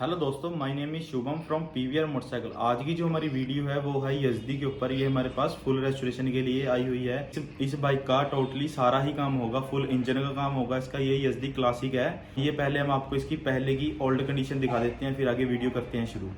Hello दोस्तों, my name is Shubham from PVR motorcycle. आज की जो हमारी वीडियो है वो है यजदी के ऊपर। ये हमारे पास फुल रेस्टोरेशन के लिए आई हुई है। इस बाइक का टोटली सारा ही काम होगा, फुल इंजन का काम होगा इसका। ये यजदी क्लासिक है। ये पहले हम आपको इसकी पहले की ओल्ड कंडीशन दिखा देते हैं, फिर आगे वीडियो करते हैं शुरू।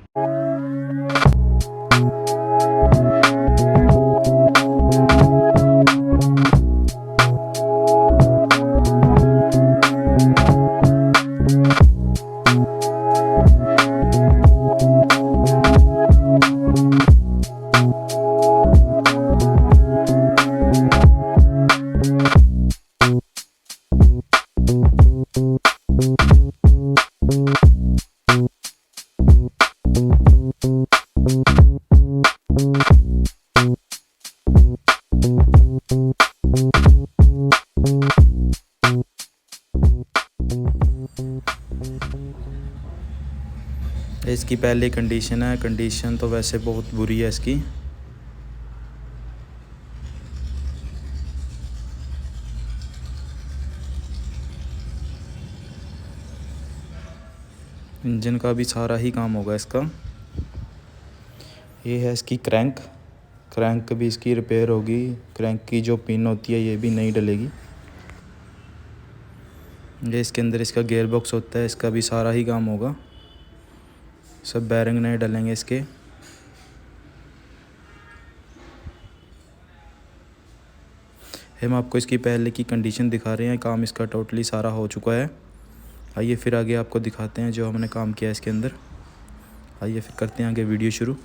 इसकी पहली कंडीशन है। कंडीशन तो वैसे बहुत बुरी है इसकी। इंजन का भी सारा ही काम होगा इसका। ये है इसकी क्रैंक भी इसकी रिपेयर होगी। क्रैंक की जो पिन होती है ये भी नहीं डलेगी। ये इसके अंदर इसका गियर बॉक्स होता है, इसका भी सारा ही काम होगा। सब बैरिंग नहीं डलेंगे इसके। हम आपको इसकी पहले की कंडीशन दिखा रहे हैं। काम इसका टोटली सारा हो चुका है। आइए फिर आगे आपको दिखाते हैं जो हमने काम किया है इसके अंदर। आइए फिर करते हैं आगे वीडियो शुरू।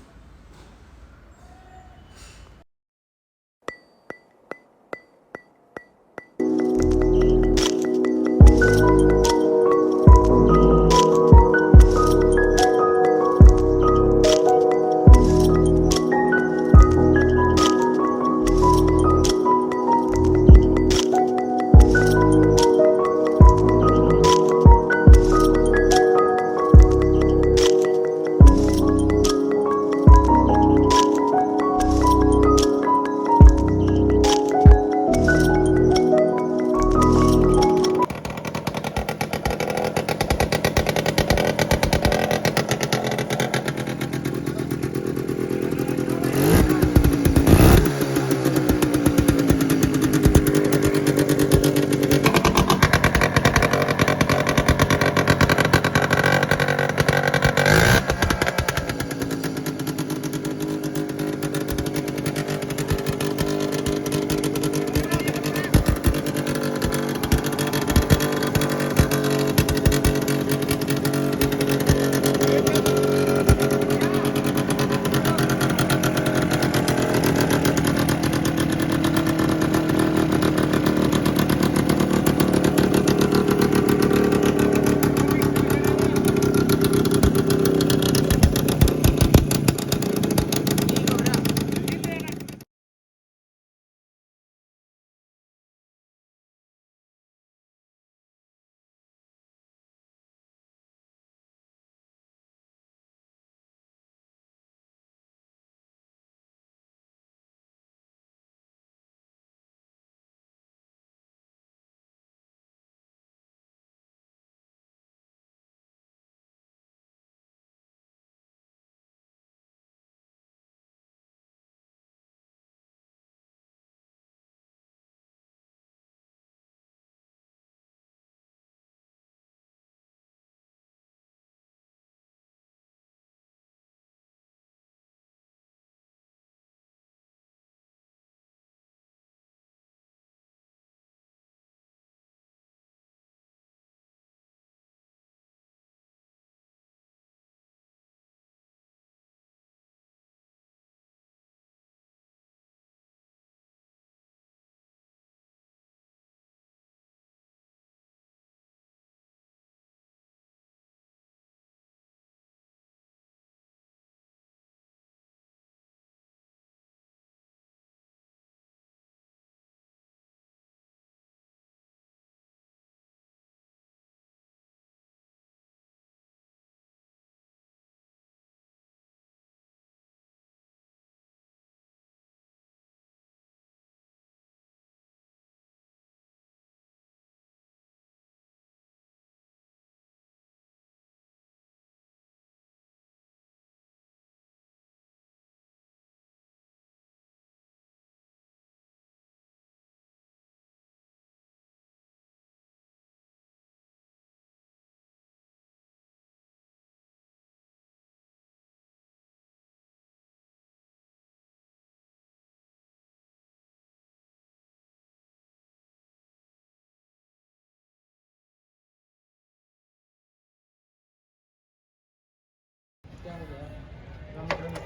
क्या हो गया? राम राम।